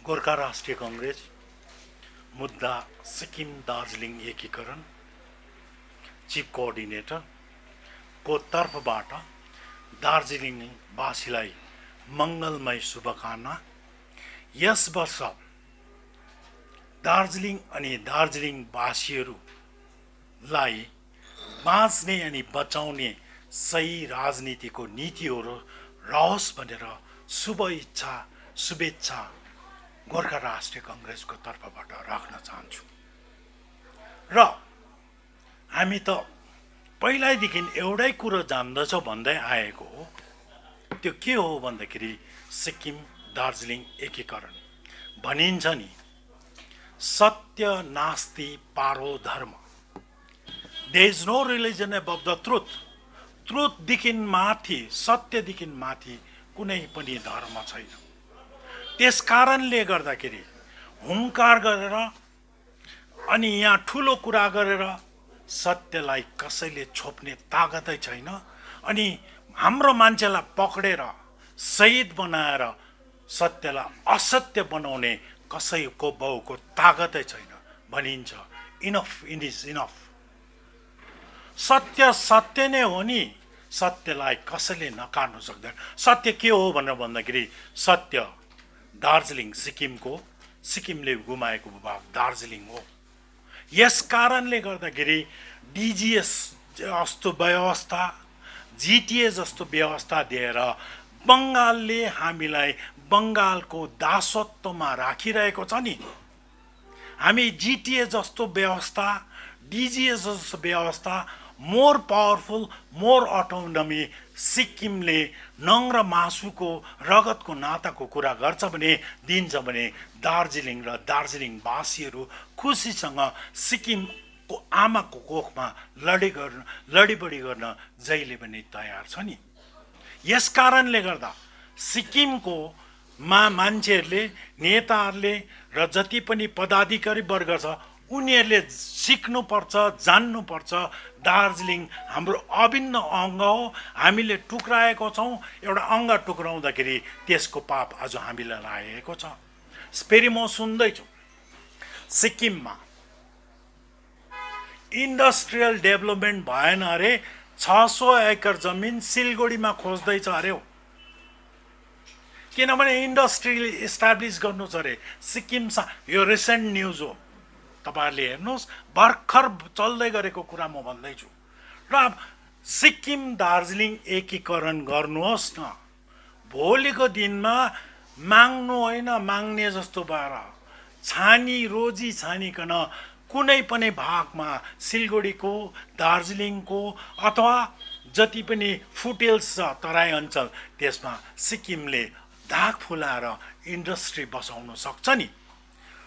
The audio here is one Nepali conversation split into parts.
गोर्खा राष्ट्रिय कांग्रेस मुद्दा सिक्किम दार्जिलिङ एकीकरण चीफ कोअर्डिनेटर को तर्फबाट दार्जिलिङवासीलाई मङ्गलमय शुभकामना। यस वर्ष दार्जिलिङ अनि दार्जिलिङवासीहरूलाई बाँच्ने अनि बचाउने सही राजनीतिको नीतिहरू रहोस् भनेर शुभेच्छा गोर्खा राष्ट्रिय कांग्रेसको तर्फबाट राख्न चाहन्छु। र हामी त पहिल्यैदेखि एउटै कुरो जान्दछौँ भन्दै आएको हो। त्यो के हो भन्दाखेरि सिक्किम दार्जिलिङ एकीकरण भनिन्छ नि, सत्य नास्ति पारो धर्म। There is no religion above the truth. ट्रुथदेखि माथि, सत्यदेखि माथि कुनै पनि धर्म छैन। त्यस कारणले गर्दाखेरि हुङ्कार गरेर अनि यहाँ ठुलो कुरा गरेर सत्यलाई कसैले छोप्ने तागतै छैन। अनि हाम्रो मान्छेलाई पक्रेर शहीद बनाएर सत्यलाई असत्य बनाउने कसैको बाउको तागतै छैन। भनिन्छ इनफ इज इनफ। सत्य सत्य नै हो नि, सत्यलाई कसैले नकार्नु सक्दैन। सत्य के हो भनेर भन्दाखेरि सत्य दार्जिलिङ सिक्किमले गुमाएको भूभाग दार्जिलिङ हो। यस कारणले गर्दाखेरि डिजिएस जस्तो व्यवस्था, जिटिए जस्तो व्यवस्था दिएर बङ्गालले हामीलाई बङ्गालको दासत्वमा राखिरहेको छ नि। हामी जिटिए जस्तो व्यवस्था, डिजिएस जस्तो व्यवस्था, मोर पावरफुल, मोर अटोनोमी सिक्किमले नङ र मासुको रगतको नाताको कुरा गर्छ भने, दिन्छ भने दार्जिलिङ र दार्जिलिङवासीहरू खुसीसँग सिक्किमको आमाको कोखमा लडीबडी गर्न जहिले पनि तयार छ नि। यस कारणले गर्दा सिक्किमको मान्छेहरूले, नेताहरूले र जति पनि पदाधिकारी वर्ग छ उनीहरूले सिक्नुपर्छ, जान्नुपर्छ दार्जिलिङ हाम्रो अभिन्न अङ्ग हो। हामीले टुक्राएको छौँ। एउटा अङ्ग टुक्राउँदाखेरि त्यसको पाप आज हामीलाई लागेको छ। फेरि म सुन्दैछु सिक्किममा इन्डस्ट्रियल डेभलपमेन्ट भएन अरे, 600 एकड़ जमिन सिलगढीमा खोज्दैछ अरे हो। किनभने इन्डस्ट्री इस्टाब्लिस गर्नु छ अरे सिक्किममा। यो रिसेन्ट न्युज हो, तपाईहरुले हेर्नुहोस्। भर्खर चल्दै गरेको कुरा म भन्दैछु। र सिक्किम दार्जिलिङ एकीकरण गर्नुहोस् न। भोलिको दिनमा माग्नु होइन, माग्ने जस्तो भएर रोजी छानिकन कुनै पनि भागमा सिलगढीको, दार्जिलिङको अथवा जति पनि फुटहिल्स छ तराई अञ्चल, त्यसमा सिक्किमले धाक फुलाएर इन्डस्ट्री बसाउन सक्छ नि।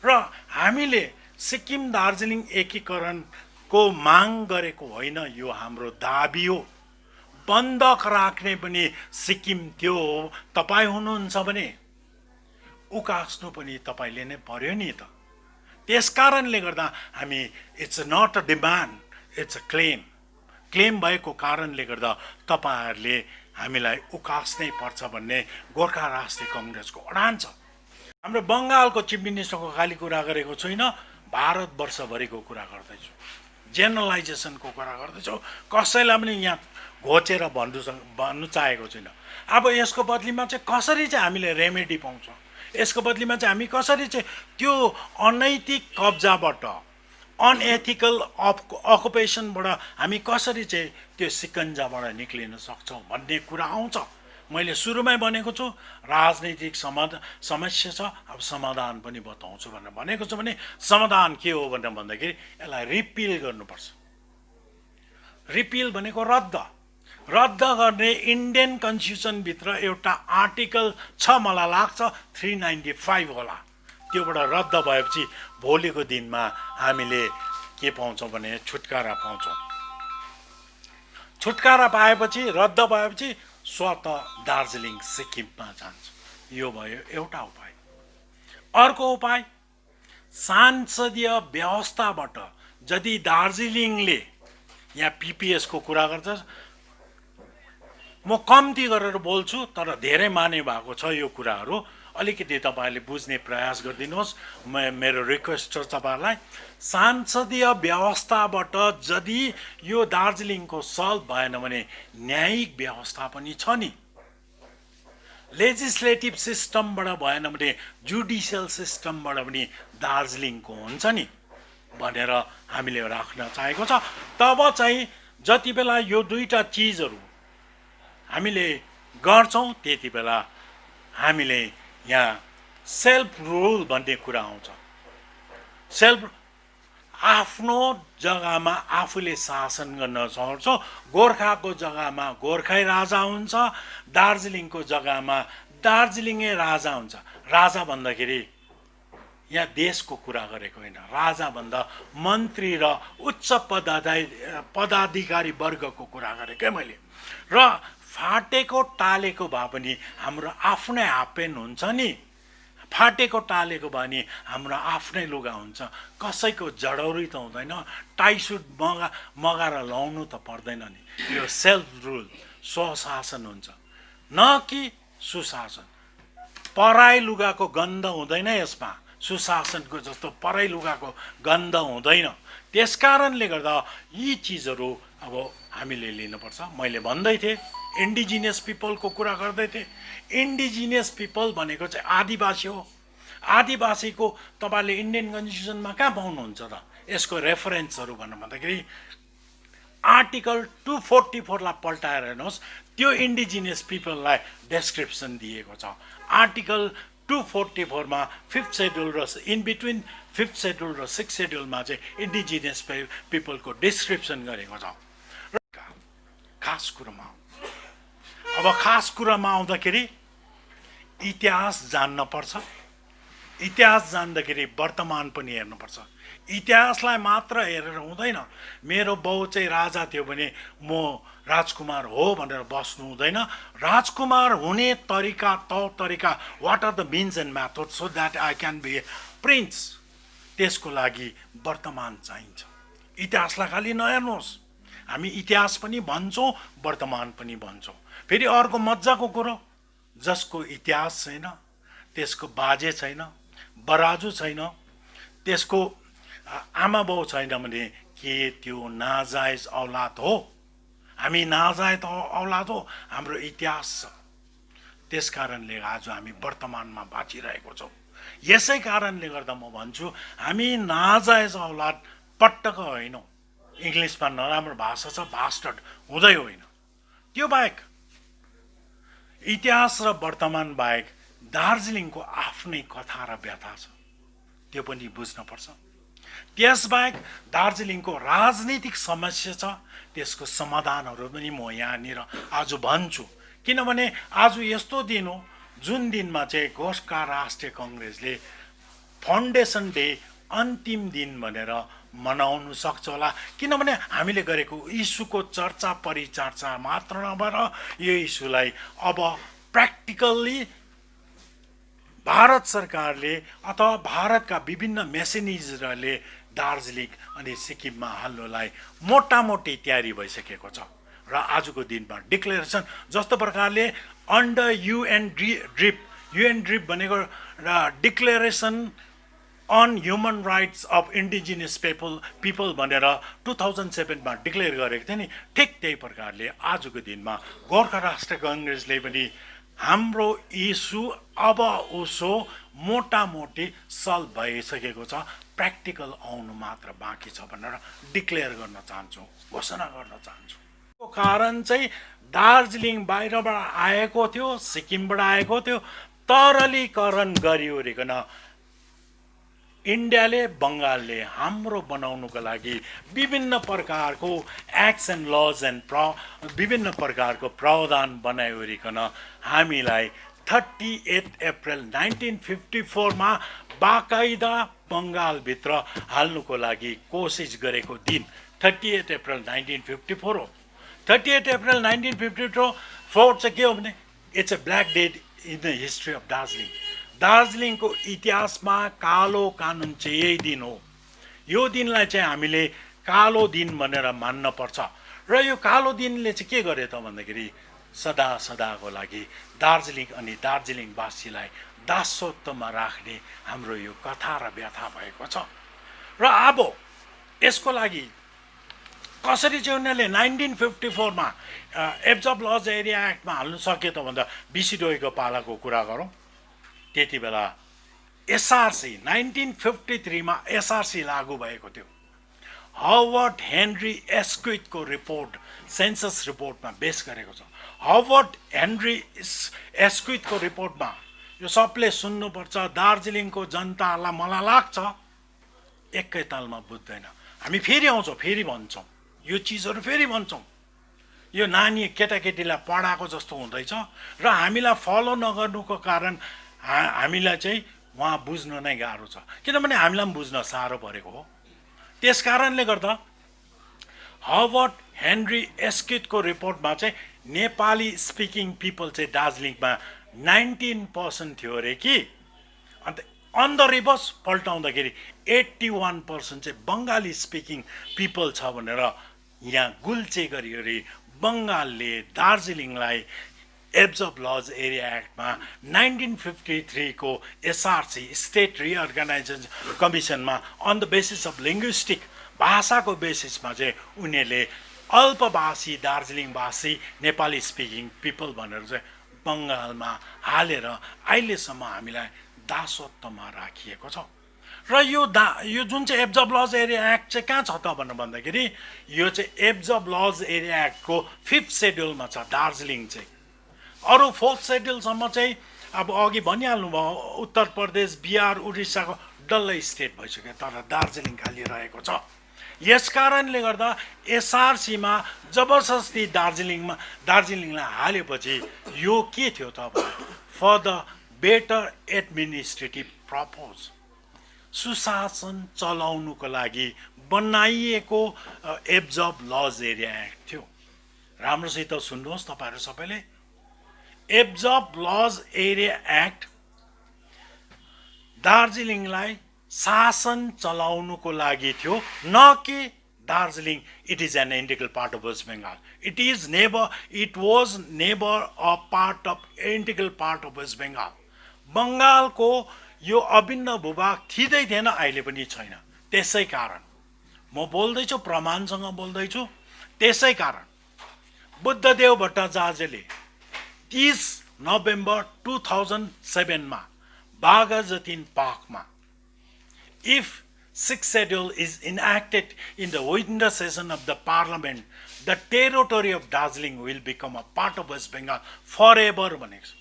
र हामीले सिक्किम दार्जिलिङ एकीकरणको माग गरेको होइन, यो हाम्रो दाबी हो। बन्धक राख्ने पनि सिक्किम त्यो हो। तपाईँ हुनुहुन्छ भने उकास्नु पनि तपाईँले नै पर्यो नि त। त्यस कारणले गर्दा हामी it's not a demand, it's a claim भएको कारणले गर्दा तपाईँहरूले हामीलाई उकास्नै पर्छ भन्ने गोर्खा राष्ट्रिय कांग्रेसको अडान छ। हाम्रो बङ्गालको चिफ मिनिस्टरको खाली कुरा गरेको छैन, भारतवर्षभरिको कुरा गर्दैछु, जेनरलाइजेसनको कुरा गर्दैछु। कसैलाई पनि यहाँ घोचेर भन्नु चाहेको छैन। अब यसको बदलीमा चाहिँ कसरी चाहिँ हामीले रेमेडी पाउँछौँ, यसको बदलीमा चाहिँ हामी कसरी चाहिँ त्यो अनैतिक कब्जाबाट, अनएथिकल अकुपेसनबाट हामी कसरी चाहिँ त्यो सिकन्जाबाट निक्लिन सक्छौँ भन्ने कुरा आउँछ। मैले सुरुमै भनेको छु राजनीतिक समस्या छ, अब समाधान पनि बताउँछु भनेर भनेको छु। भने समाधान के हो भनेर भन्दाखेरि यसलाई रिपिल गर्नुपर्छ। रिपिल भनेको रद्द गर्ने इन्डियन कन्स्टिट्युसनभित्र एउटा आर्टिकल छ, मलाई लाग्छ 395 होला। त्योबाट रद्द भएपछि भोलिको दिनमा हामीले के पाउँछौँ भने छुटकारा पाउँछौँ। छुटकारा पाएपछि, रद्द भएपछि स्वत दार्जिलिङ सिक्किममा जान्छ। यो भयो एउटा उपाय। अर्को उपाय, सांसदीय व्यवस्थाबाट यदि दार्जिलिङले, यहाँ पिपिएसको कुरा गर्छ, म कम्ती गरेर बोल्छु तर धेरै माने भएको छ यो कुराहरू। अलिकति तपाईँहरूले बुझ्ने प्रयास गरिदिनुहोस्। मेरो रिक्वेस्ट छ तपाईँहरूलाई, सांसदीय व्यवस्थाबाट यदि यो दार्जिलिङको सल्भ भएन भने न्यायिक व्यवस्था पनि छ नि, लेजिस्लेटिभ सिस्टमबाट भएन भने जुडिसियल सिस्टमबाट पनि दार्जिलिङको हुन्छ नि भनेर हामीले राख्न चाहेको छ। तब चाहिँ जति बेला यो दुईटा चिजहरू हामीले गर्छौँ त्यति बेला हामीले यहाँ सेल्फ रुल भन्ने कुरा आउँछ। सेल्फ आफ्नो जग्गामा आफूले शासन गर्न सक्छ। गोर्खाको जग्गामा गोर्खै राजा हुन्छ, दार्जिलिङको जग्गामा दार्जिलिङै राजा हुन्छ। राजा भन्दाखेरि यहाँ देशको कुरा गरेको होइन, राजा भन्दा मन्त्री र उच्च पदाधिकारी वर्गको कुरा गरेकै मैले। र फाटेको टालेको भए पनि हाम्रो आफ्नै हाफपेन्ट हुन्छ नि, फाटेको टालेको भए नि हाम्रो आफ्नै लुगा हुन्छ, कसैको जडौरी त हुँदैन, टाई सुट मगाएर लाउनु त पर्दैन नि। यो सेल्फ रुल स्वशासन हुन्छ, न कि सुशासन। पराई लुगाको गन्ध हुँदैन यसमा, सुशासनको जस्तो पराई लुगाको गन्ध हुँदैन। त्यस कारणले गर्दा यी चिजहरू अब हामीले लिनुपर्छ। मैले भन्दै थिएँ इन्डिजिनियस पिपलको कुरा गर्दै थिएँ। इन्डिजिनियस पिपल भनेको चाहिँ आदिवासी हो। आदिवासीको तपाईँले इन्डियन कन्स्टिट्युसनमा कहाँ पाउनुहुन्छ त? यसको रेफरेन्सहरू भन्नु भन्दाखेरि आर्टिकल 244लाई पल्टाएर हेर्नुहोस्, त्यो इन्डिजिनियस पिपललाई डेस्क्रिप्सन दिएको छ। आर्टिकल 244मा 5th सेड्युल र इन बिट्विन 5th सेड्युल र 6th सेड्युलमा चाहिँ इन्डिजिनियस पिपलको डिस्क्रिप्सन गरेको छ। खास कुरोमा अब खास कुरामा आउँदाखेरि इतिहास जान्न पर्छ। इतिहास जान्दाखेरि वर्तमान पनि हेर्नुपर्छ। इतिहासलाई मात्र हेरेर हुँदैन। मेरो बाउ चाहिँ राजा थियो भने म राजकुमार हो भनेर बस्नु हुँदैन। राजकुमार हुने तरिका तौर तरिका, what are the means and method so that I can be a prince, त्यसको लागि वर्तमान चाहिन्छ। इतिहासलाई खालि नहेर्नुहोस्। हामी इतिहास पनि भन्छौँ, वर्तमान पनि भन्छौँ। फेरि अर्को मजाको कुरो, जसको इतिहास छैन, त्यसको बाजे छैन, बराजु छैन, त्यसको आमा बाउ छैन भने के त्यो नाजायज औलाद हो? हामी नाजायज औलाद हो, हाम्रो इतिहास छ। त्यस कारणले आज हामी वर्तमानमा बाँचिरहेको छौँ। यसै कारणले गर्दा म भन्छु हामी नाजायज औलाद पटक्क होइनौँ। इङ्ग्लिसमा नराम्रो भाषा छ, बास्टर्ड हुँदै होइन। त्यो बाहेक इतिहास र वर्तमान बाहेक दार्जिलिङको आफ्नै कथा र व्यथा छ, त्यो पनि बुझ्नुपर्छ। त्यसबाहेक दार्जिलिङको राजनीतिक समस्या छ, त्यसको समाधानहरू पनि म यहाँनिर आज भन्छु। किनभने आज यस्तो दिन हो जुन दिनमा चाहिँ गोर्खा राष्ट्रिय कङ्ग्रेसले फाउन्डेसन डे अन्तिम दिन भनेर मनाउनु सक्छ होला। किनभने हामीले गरेको इस्युको चर्चा परिचर्चा मात्र नभएर यो इस्युलाई अब प्र्याक्टिकल्ली भारत सरकारले अथवा भारतका विभिन्न मेसिनिजहरूले दार्जिलिङ अनि सिक्किममा हाल्नुलाई मोटामोटी तयारी भइसकेको छ। र आजको दिनमा डिक्लेरेसन जस्तो प्रकारले अन्डर युएन ड्रिप भनेको र declaration on human rights of indigenous people भनेर 2007मा डिक्लेयर गरेको थियो नि, ठिक त्यही प्रकारले आजको दिनमा गोर्खा राष्ट्रिय कङ्ग्रेसले पनि हाम्रो इस्यु अब उसो मोटामोटी सल्भ भइसकेको छ, प्र्याक्टिकल आउनु मात्र बाँकी छ भनेर डिक्लेयर गर्न चाहन्छु, घोषणा गर्न चाहन्छु। त्यो कारण चाहिँ दार्जिलिङ बाहिरबाट आएको थियो, सिक्किमबाट आएको थियो, तरलीकरण गरिओरिकन इन्डियाले बङ्गालले हाम्रो बनाउनुको लागि विभिन्न प्रकारको एक्ट्स एन्ड लज एन्ड विभिन्न प्रकारको प्रावधान बनाइओरिकन हामीलाई 38 अप्रिल 1954मा बाकाइदा बङ्गालभित्र हाल्नुको लागि कोसिस गरेको दिन 38 अप्रिल 1954 हो। 38 अप्रिल 1954 चाहिँ के हो भने it's a black day in the history of Darjeeling. दार्जिलिङको इतिहासमा कालो कानुन चाहिँ यही दिन हो। यो दिनलाई चाहिँ हामीले कालो दिन भनेर मान्न पर्छ। र यो कालो दिनले चाहिँ के गर्यो त भन्दाखेरि सदा सदाको लागि दार्जिलिङ अनि दार्जिलिङवासीलाई दासत्वमा राख्ने हाम्रो यो कथा र व्यथा भएको छ। र अब यसको लागि कसरी चाहिँ उनीहरूले 1954मा एब्जर्भ लज एरिया एक्टमा हाल्नु सक्यो त भन्दा बिसिडोईको पालाको कुरा गरौँ। त्यति बेला एसआरसी 1953मा एसआरसी लागू भएको थियो। हवर्ड हेनरी एस्क्विथको रिपोर्ट सेन्सस रिपोर्टमा बेस गरेको छ। हवर्ड हेनरी एस्क्विथको रिपोर्टमा यो सबले सुन्नुपर्छ, दार्जिलिङको जनतालाई मलाई लाग्छ एकै तालमा बुझ्दैन। हामी फेरि आउँछौँ, फेरि भन्छौँ, यो चिजहरू फेरि भन्छौँ। यो नानी केटाकेटीलाई पढाएको जस्तो हुँदैछ र हामीलाई फलो नगर्नुको कारण हामीलाई चाहिँ उहाँ बुझ्न नै गाह्रो छ, किनभने हामीलाई पनि बुझ्न साह्रो परेको हो। त्यस कारणले गर्दा हवर्ड हेनरी एस्क्विथको रिपोर्टमा चाहिँ नेपाली स्पिकिङ पिपल चाहिँ दार्जिलिङमा 19% थियो अरे कि, अन्त अन द रिभर्स पल्टाउँदाखेरि 81% चाहिँ बङ्गाली स्पिकिङ पिपल छ भनेर यहाँ गुल्चे गरी अरे बङ्गालले दार्जिलिङलाई एब्जर्भ लज एरिया एक्टमा 1953 को एसआरसी स्टेट रिअर्गनाइजेसन कमिसनमा on the basis of linguistic भाषाको बेसिसमा चाहिँ उनीहरूले अल्पभाषी दार्जिलिङवासी नेपाली स्पिकिङ पिपल भनेर चाहिँ बङ्गालमा हालेर अहिलेसम्म हामीलाई दासत्वमा राखिएको छ। र यो जुन चाहिँ एब्जर्भ लज एरिया एक्ट चाहिँ कहाँ छ त भनेर भन्दाखेरि यो चाहिँ एब्जर्भ लज एरिया एक्टको 5th सेड्युलमा छ दार्जिलिङ चाहिँ। अरू 4th सेड्युलसम्म चाहिँ अब अघि भनिहाल्नु भयो उत्तर प्रदेश, बिहार, उडिसाको डल्लै स्टेट भइसक्यो, तर दार्जिलिङ खाली रहेको छ। यस कारणले गर्दा एसआरसीमा जबरजस्ती दार्जिलिङलाई हालेपछि यो के थियो त for the better administrative purpose, सुशासन चलाउनुको लागि बनाइएको एब्जर्भ लज एरिया एक्ट थियो। राम्रोसित सुन्नुहोस् तपाईँहरू सबैले, एब्जर्भ लज एरिया एक्ट दार्जिलिङलाई शासन चलाउनुको लागि थियो, न कि Darjeeling it is an integral part of West Bengal. It was never a part of integral part of West Bengal. बङ्गालको यो अभिन्न भूभाग थिँदै थिएन, अहिले पनि छैन। त्यसै कारण म बोल्दैछु, प्रमाणसँग बोल्दैछु। त्यसै कारण बुद्धदेव भट्टाचार्यले 30 नोभेम्बर 2007 मा बाघाजतिन पार्कमा if 6th schedule is enacted in the winter session of the parliament, the territory of Darjeeling will become a part of West Bengal forever भनेको छ।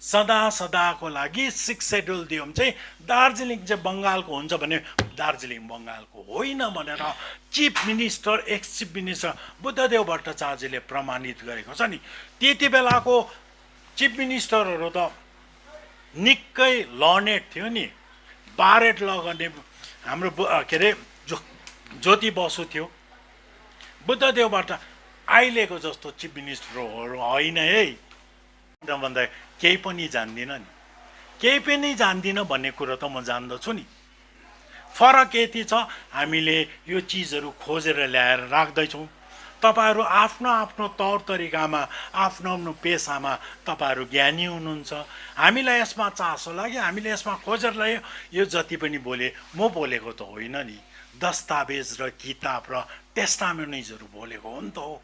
सदा सदाको लागि 6th schedule दियो भने चाहिँ दार्जिलिङ चाहिँ बङ्गालको हुन्छ भने दार्जिलिङ बङ्गालको होइन भनेर chief minister, ex chief minister Buddhadeb भट्टाचार्यले प्रमाणित गरेको छ नि। त्यति बेलाको चिफ मिनिस्टरहरू त निकै लर्नेड थियो नि। बारेट ल गर्ने हाम्रो के अरे ज्योति बसु थियो, बुद्धदेव भट्टा अहिलेको जस्तो चिफ मिनिस्टरहरू होइन है भन्दा केही पनि जान्दिनँ नि, केही पनि जान्दिनँ भन्ने कुरो त म जान्दछु नि। फरक यति छ, हामीले यो चिजहरू खोजेर ल्याएर राख्दैछौँ। तपाईहरू आफ्नो आफ्नो तौर तरिकामा, आफ्नो आफ्नो पेसामा तपाईहरू ज्ञानी हुनुहुन्छ। हामीलाई यसमा चासो लाग्यो, हामीले यसमा खोजेर ल्यायो। यो जति पनि बोले म बोलेको त होइन नि, दस्तावेज र किताब र टेस्टामेन्ट्सहरू बोलेको हो नि त हो।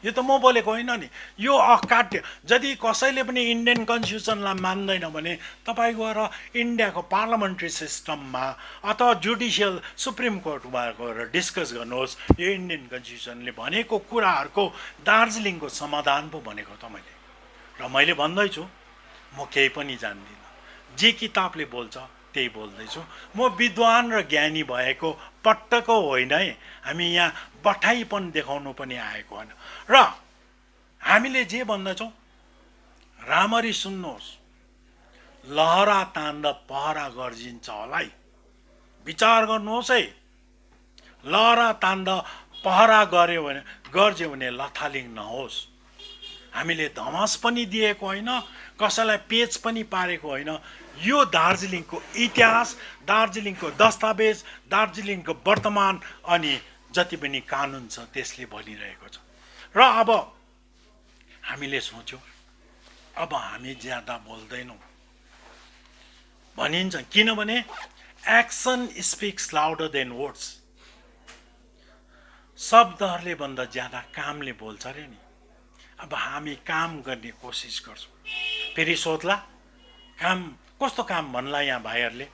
यो त म बोलेको होइन नि। यो अकाट्य, यदि कसैले पनि इन्डियन कन्स्टिट्युसनलाई मान्दैन भने तपाईँ गएर इन्डियाको पार्लियामेन्ट्री सिस्टममा अथवा जुडिसियल सुप्रिम कोर्टमा गएर डिस्कस गर्नुहोस्। यो इन्डियन कन्स्टिट्युसनले भनेको कुराहरूको दार्जिलिङको समाधान पो भनेको त मैले। र मैले भन्दैछु म केही पनि जान्दिनँ, जे किताबले बोल्छ त्यही बोल्दैछु। म विद्वान र ज्ञानी भएको पटक्क होइन है। हामी यहाँ बठाइपन देखाउनु पनि आएको होइन। र हामीले जे भन्दछौँ राम्ररी सुन्नुहोस्, लहरा तान्दा पहरा गर्जिन्छ होला है, विचार गर्नुहोस् है। लहरा तान्दा पहरा गर्ज्यो भने लथालिङ नहोस्। हामीले धमस पनि दिएको होइन, कसैलाई पेच पनि पारेको होइन। यो दार्जिलिङको इतिहास, दार्जिलिङको दस्तावेज, दार्जिलिङको वर्तमान अनि जति पनि कानुन छ त्यसले भनिरहेको छ। र अब हामीले सोच्यौँ अब हामी ज्यादा बोल्दैनौँ, भनिन्छ, किनभने action speaks louder than words. शब्दहरूले भन्दा ज्यादा कामले बोल्छ अरे नि। अब हामी काम गर्ने कोसिस गर्छौँ। फेरि सोध्ला काम कस्तो काम भन्ला यहाँ भाइहरूले?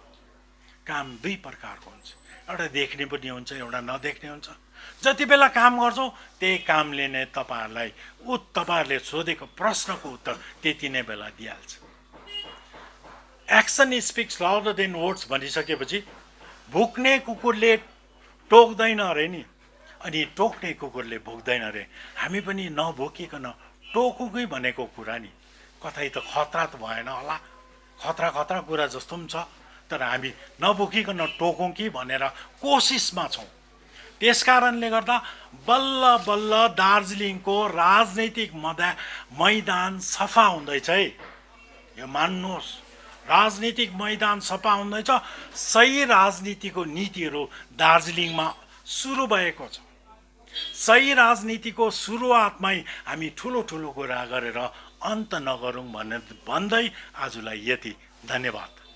काम दुई प्रकारको हुन्छ, एउटा देख्ने पनि हुन्छ, एउटा नदेख्ने हुन्छ। जति बेला काम गर्छौँ त्यही कामले नै तपाईँहरूले सोधेको प्रश्नको उत्तर त्यति नै बेला दिइहाल्छ। Action speaks louder than words भनिसकेपछि भुक्ने कुकुरले टोक्दैन अरे नि, अनि टोक्ने कुकुरले भुक्दैन अरे। हामी पनि नभुकिकन टोकुकै भनेको कुरा नि, कतै त खतरा त भएन होला? खतरा कुरा जस्तो पनि छ, तर हामी नभुकिकन टोकौँ कि भनेर कोसिसमा छौँ। त्यसकारणले गर्दा बल्ल बल्ल दार्जिलिङको राजनैतिक मैदान सफा हुँदैछ है। यो मान्नुहोस्, राजनीतिक मैदान सफा हुँदैछ। सही राजनीतिको नीतिहरू दार्जिलिङमा सुरु भएको छ। सही राजनीतिको सुरुवातमै हामी ठुलो ठुलो कुरा गरेर अन्त नगरौँ भन्दै आजलाई यति। धन्यवाद।